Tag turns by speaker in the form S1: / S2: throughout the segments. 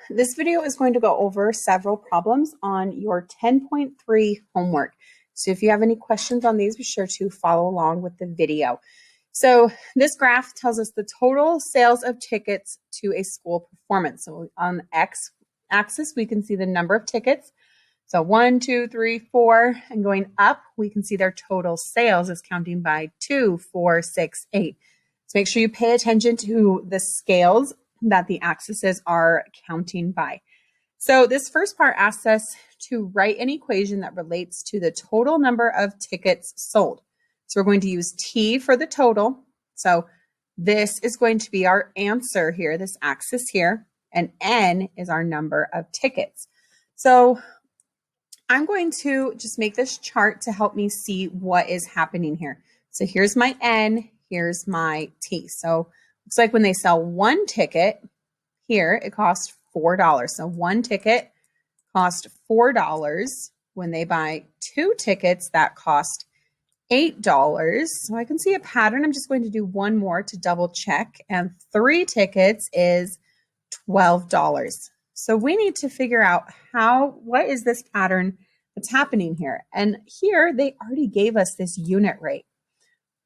S1: this video is going to go over several problems on your 10.3 homework. So if you have any questions on these, be sure to follow along with the video. So this graph tells us the total sales of tickets to a school performance. So on the x-axis, we can see the number of tickets. So 1, 2, 3, 4, and going up, we can see their total sales is counting by 2, 4, 6, 8. So make sure you pay attention to the scales that the axes are counting by. So this first part asks us to write an equation that relates to the total number of tickets sold. So we're going to use T for the total. So this is going to be our answer here, this axis here, and N is our number of tickets. So I'm going to just make this chart to help me see what is happening here. So here's my N, here's my T. So looks like when they sell one ticket here, it costs $4. So one ticket cost $4. When they buy two tickets, that cost $8. So I can see a pattern. I'm just going to do one more to double check. And 3 tickets is $12. So we need to figure out what is this pattern that's happening here? And here they already gave us this unit rate.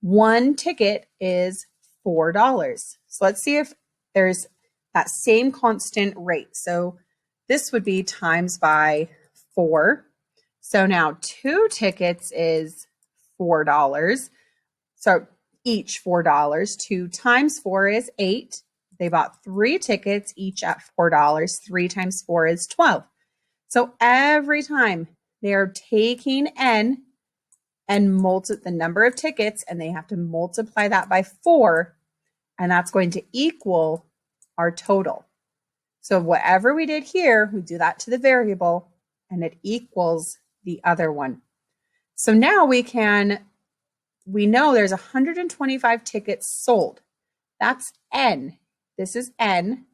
S1: One ticket is $4. So let's see if there's that same constant rate. So this would be times by 4. So now 2 tickets is $4. So each $4. 2 times 4 is 8. They bought 3 tickets, each at $4. 3 times 4 is 12. So every time they're taking N and the number of tickets, and they have to multiply that by 4, and that's going to equal our total. So whatever we did here, we do that to the variable, and it equals the other one. So now we know there's 125 tickets sold. That's N. This is N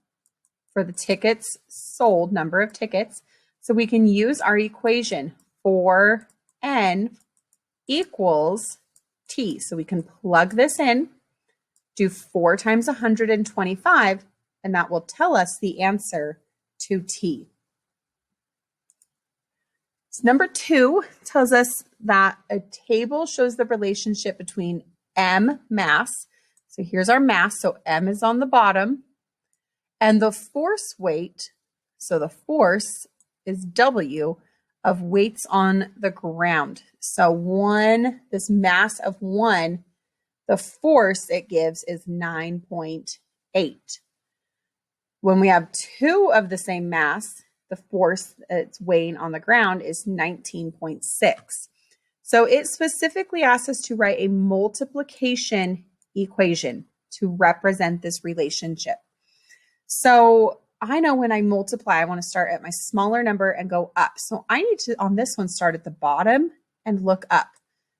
S1: for the tickets sold, number of tickets. So we can use our equation for N equals T. So we can plug this in, do 4 times 125, and that will tell us the answer to T. So number 2 tells us that a table shows the relationship between M, mass. So here's our mass. So M is on the bottom. And the force weight, so the force is W, of weights on the ground. So this mass of 1, the force it gives is 9.8. When we have 2 of the same mass, the force it's weighing on the ground is 19.6. So it specifically asks us to write a multiplication equation to represent this relationship. So I know when I multiply, I want to start at my smaller number and go up. So I need to, on this one, start at the bottom and look up.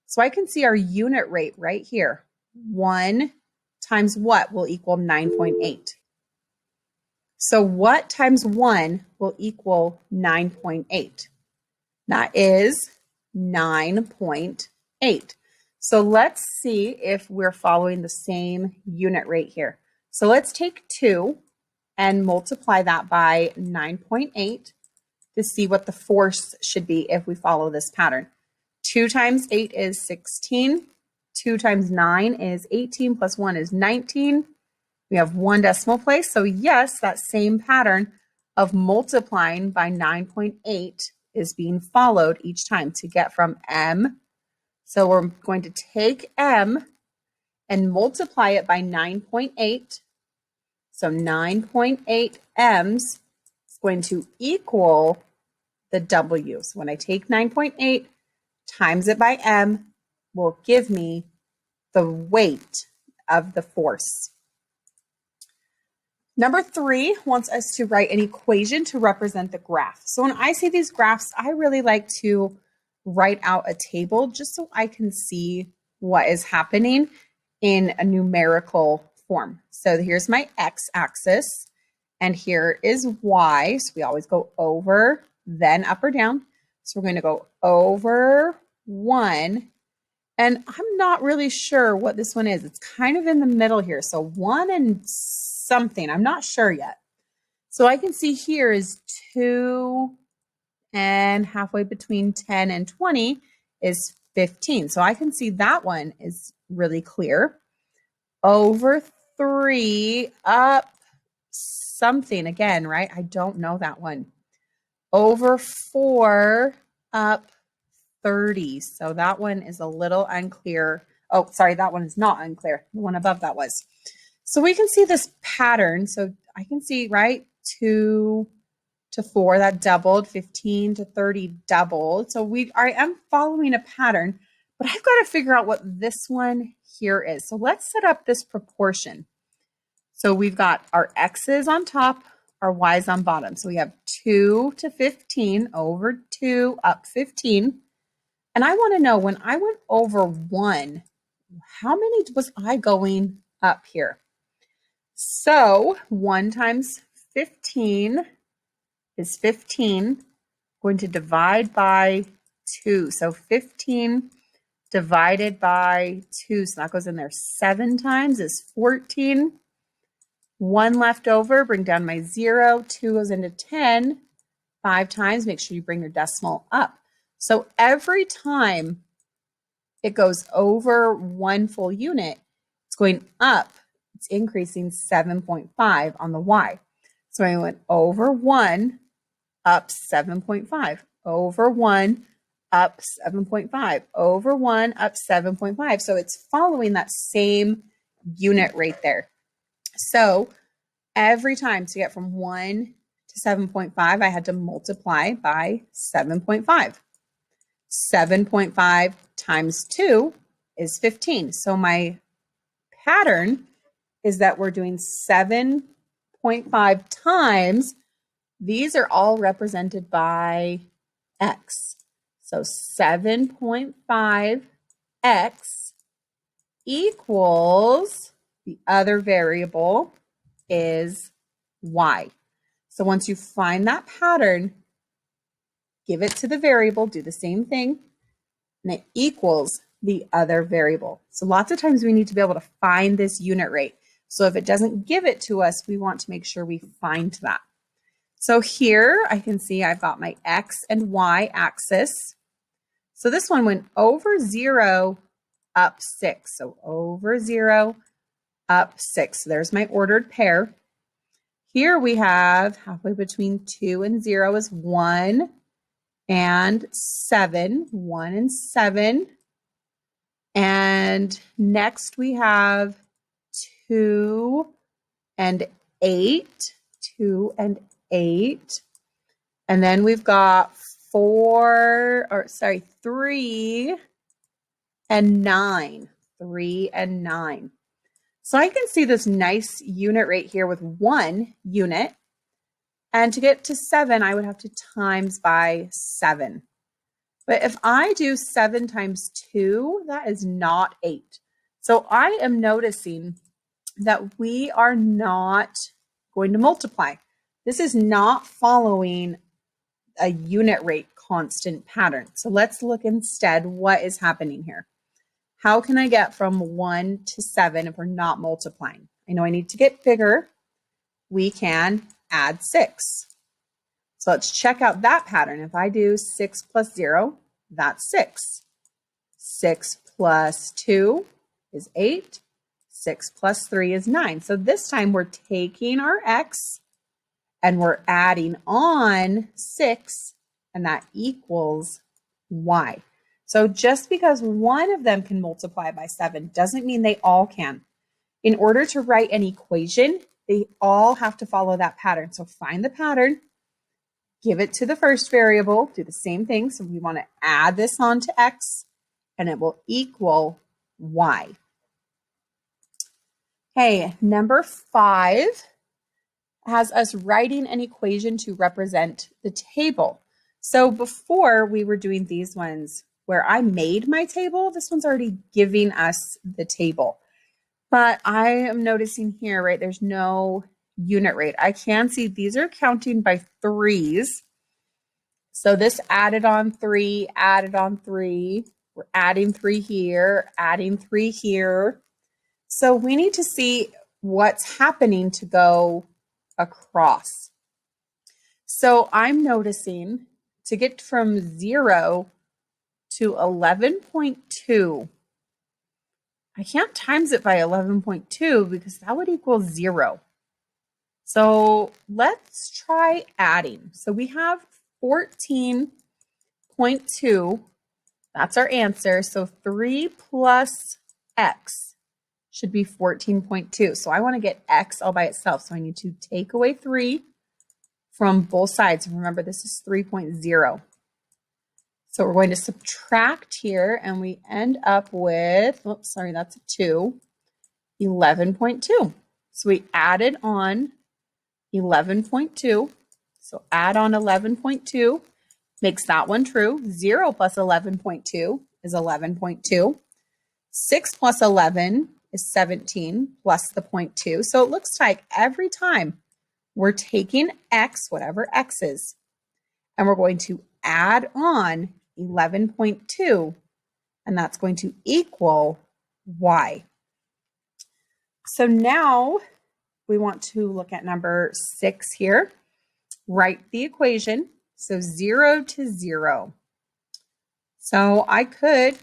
S1: So I can see our unit rate right here. 1 times what will equal 9.8? So what times 1 will equal 9.8? That is 9.8. So let's see if we're following the same unit rate here. So let's take 2 and multiply that by 9.8 to see what the force should be if we follow this pattern. 2 times 8 is 16. 2 times 9 is 18 plus 1 is 19. We have 1 decimal place. So yes, that same pattern of multiplying by 9.8 is being followed each time to get from M. So we're going to take M and multiply it by 9.8. So 9.8 M's is going to equal the W. So when I take 9.8 times it by M, will give me the weight of the force. Number 3 wants us to write an equation to represent the graph. So when I see these graphs, I really like to write out a table just so I can see what is happening in a numerical form. So here's my x-axis, and here is y. So we always go over, then up or down. So we're going to go over 1, and I'm not really sure what this one is. It's kind of in the middle here. So 1 and something, I'm not sure yet. So I can see here is 2, and halfway between 10 and 20 is 15. So I can see that one is really clear. Over 3 up something again, right? I don't know that one. Over 4 up 30. So that one is a little unclear. Oh, sorry, that one is not unclear. The one above that was. So we can see this pattern. So I can see, right, 2 to 4, that doubled, 15 to 30 doubled. So I am following a pattern, but I've got to figure out what this one here is. So let's set up this proportion. So we've got our x's on top, our y's on bottom. So we have 2 to 15 over 2 up 15. And I want to know, when I went over 1, how many was I going up here? So 1 times 15 is 15. Going to divide by 2. So 15 divided by 2. So that goes in there 7 times is 14. 1 left over, bring down my 0. 2 goes into 10. 5 times, make sure you bring your decimal up. So every time it goes over 1 full unit, it's going up. It's increasing 7.5 on the y. So I went over 1, up 7.5, over 1, up 7.5, over 1, up 7.5. So it's following that same unit right there. So every time to get from 1 to 7.5, I had to multiply by 7.5. 7.5 times 2 is 15. So my pattern is that we're doing 7.5 times. These are all represented by x. So 7.5x equals, the other variable is y. So once you find that pattern, give it to the variable, do the same thing, and it equals the other variable. So lots of times we need to be able to find this unit rate. So if it doesn't give it to us, we want to make sure we find that. So here I can see I've got my x and y axis. So this one went over 0, up 6. So over 0, up 6. So there's my ordered pair. Here we have halfway between 2 and 0 is 1 and 7. 1 and 7. And next we have 2 and 8. 2 and 8. And then we've got 3 and 9. 3 and 9. So I can see this nice unit right here with 1 unit. And to get to 7, I would have to times by 7. But if I do 7 times 2, that is not 8. So I am noticing that we are not going to multiply. This is not following a unit rate constant pattern. So let's look instead what is happening here. How can I get from 1 to 7 if we're not multiplying? I know I need to get bigger. We can add 6. So let's check out that pattern. If I do 6 plus 0, that's 6. 6 plus 2 is 8. 6 plus 3 is 9. So this time we're taking our x and we're adding on 6, and that equals y. So just because one of them can multiply by 7 doesn't mean they all can. In order to write an equation, they all have to follow that pattern. So find the pattern, give it to the first variable, do the same thing. So we want to add this on to x, and it will equal y. Okay, number 5 has us writing an equation to represent the table. So before we were doing these ones where I made my table, this one's already giving us the table. But I am noticing here, right, there's no unit rate. I can see these are counting by 3s. So this added on 3, added on 3. We're adding 3 here, adding 3 here. So we need to see what's happening to go across. So I'm noticing to get from 0 to 11.2, I can't times it by 11.2 because that would equal 0. So let's try adding. So we have 14.2. That's our answer. So 3 plus x should be 14.2. So I want to get x all by itself. So I need to take away 3 from both sides. Remember, this is 3.0. So we're going to subtract here, and we end up with, oops, sorry, that's a 2, 11.2. So we added on 11.2. So add on 11.2, makes that one true. 0 plus 11.2 is 11.2. 6 plus 11 is 17 plus the 0.2. So it looks like every time we're taking x, whatever x is, and we're going to add on 11.2, and that's going to equal y. So now we want to look at number 6 here. Write the equation. So 0 to 0. So I could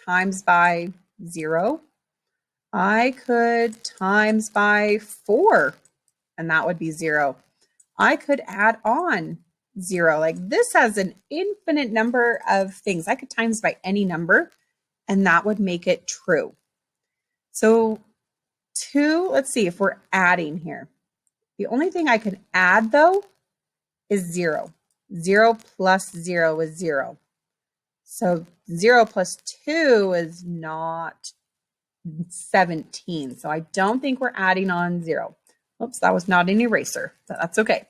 S1: times by 0. I could times by 4, and that would be 0. I could add on 0. Like this has an infinite number of things. I could times by any number, and that would make it true. So 2, let's see if we're adding here. The only thing I can add though is 0. 0 plus 0 is 0. So 0 plus 2 is not 17. So I don't think we're adding on 0. Oops, that was not an eraser. That's okay.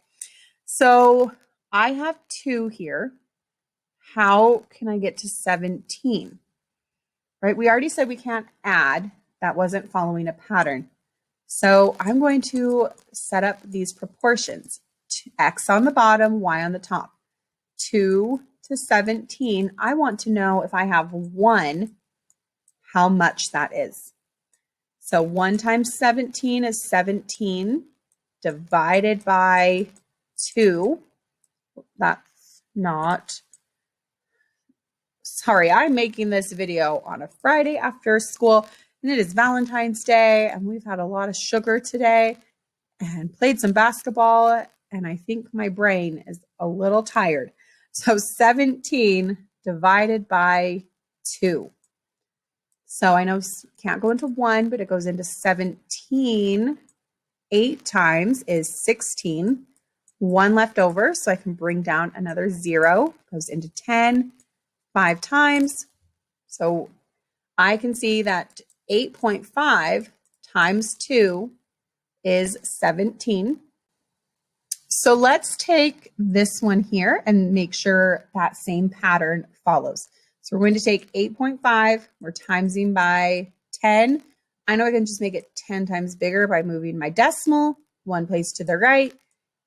S1: So I have 2 here. How can I get to 17? Right? We already said we can't add. That wasn't following a pattern. So I'm going to set up these proportions. X on the bottom, Y on the top. 2 to 17. I want to know if I have 1, how much that is. So 1 times 17 is 17 divided by 2. That's not, sorry, I'm making this video on a Friday after school, and it is Valentine's Day, and we've had a lot of sugar today and played some basketball, and I think my brain is a little tired. So 17 divided by 2. So I know can't go into 1, but it goes into 17. 8 times is 16. 1 left over, so I can bring down another 0. Goes into 10. 5 times. So I can see that 8.5 times 2 is 17. So let's take this one here and make sure that same pattern follows. So we're going to take 8.5, we're timesing by 10. I know I can just make it 10 times bigger by moving my decimal 1 place to the right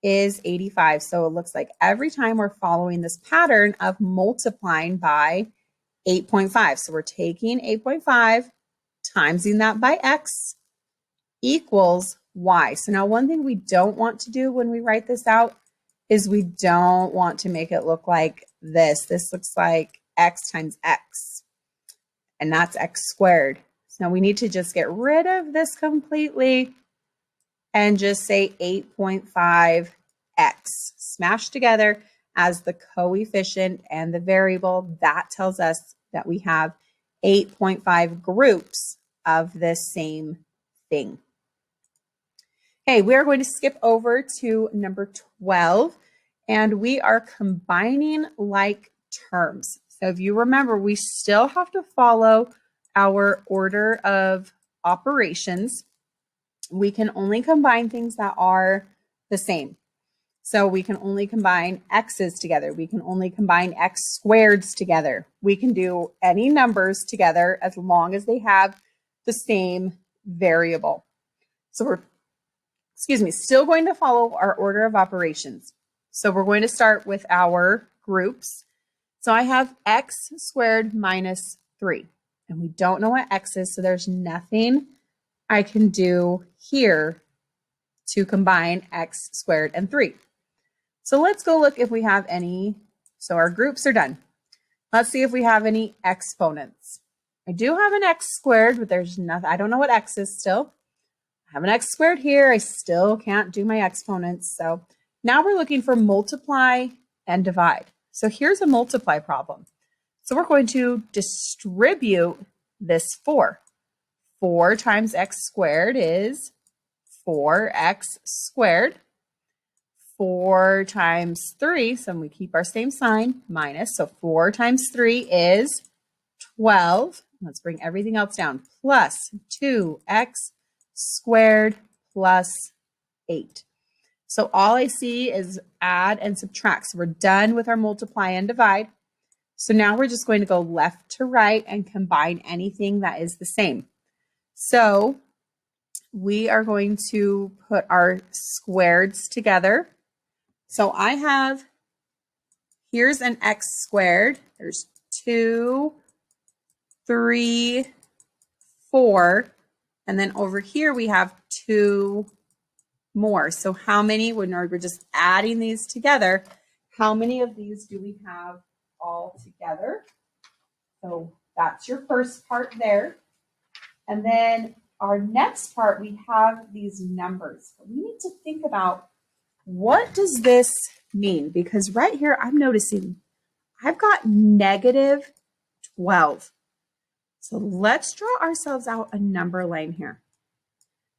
S1: is 85. So it looks like every time we're following this pattern of multiplying by 8.5. So we're taking 8.5, timesing that by x equals y. So now one thing we don't want to do when we write this out is we don't want to make it look like this. This looks like x times x, and that's x squared. So now we need to just get rid of this completely and just say 8.5x smashed together as the coefficient and the variable. That tells us that we have 8.5 groups of this same thing. Okay, we are going to skip over to number 12, and we are combining like terms. So if you remember, we still have to follow our order of operations. We can only combine things that are the same. So we can only combine x's together. We can only combine x squareds together. We can do any numbers together as long as they have the same variable. So we're, still going to follow our order of operations. So we're going to start with our groups. So I have x squared minus 3, and we don't know what x is, so there's nothing I can do here to combine x squared and 3. So let's go look if we have any. So our groups are done. Let's see if we have any exponents. I do have an x squared, but there's nothing. I don't know what x is still. I have an x squared here. I still can't do my exponents. So now we're looking for multiply and divide. So here's a multiply problem. So we're going to distribute this 4. 4 times x squared is 4x squared. 4 times 3, so we keep our same sign, minus. So 4 times 3 is 12. Let's bring everything else down. Plus 2x squared plus 8. So all I see is add and subtract. So we're done with our multiply and divide. So now we're just going to go left to right and combine anything that is the same. So we are going to put our squareds together. So I have, here's an x squared. There's 2, 3, 4. And then over here we have 2 more. So how many, when we're just adding these together, how many of these do we have all together? So that's your first part there. And then our next part, we have these numbers. We need to think about, what does this mean? Because right here, I'm noticing I've got negative 12. So let's draw ourselves out a number line here.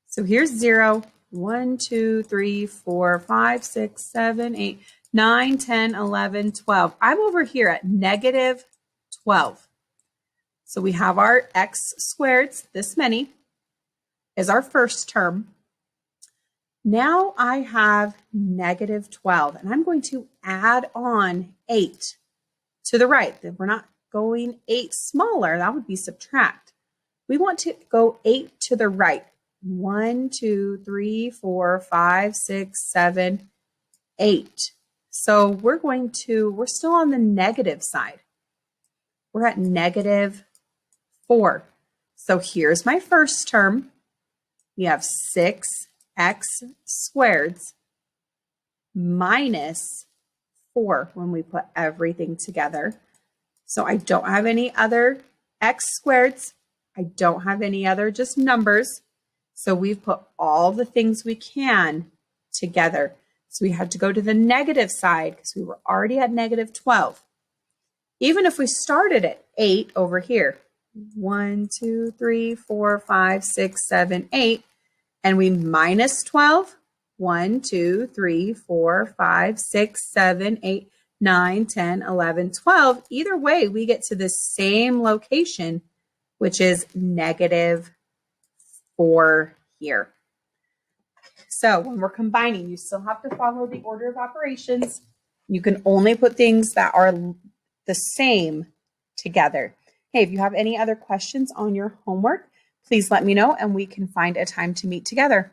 S1: So here's 0, 1, 2, 3, 4, 5, 6, 7, 8, 9, 10, 11, 12. I'm over here at negative 12. So we have our x squareds, this many is our first term. Now I have negative 12, and I'm going to add on 8 to the right. We're not going 8 smaller, that would be subtract. We want to go 8 to the right. 1, 2, 3, 4, 5, 6, 7, 8. So we're still on the negative side. We're at negative 4. So here's my first term. We have 6x squareds minus 4 when we put everything together. So I don't have any other x squareds. I don't have any other just numbers. So we've put all the things we can together. So we had to go to the negative side because we were already at negative 12. Even if we started at 8 over here, 1, 2, 3, 4, 5, 6, 7, 8, and we minus 12, 1, 2, 3, 4, 5, 6, 7, 8, 9, 10, 11, 12. Either way, we get to the same location, which is negative 4 here. So when we're combining, you still have to follow the order of operations. You can only put things that are the same together. Hey, if you have any other questions on your homework, please let me know and we can find a time to meet together.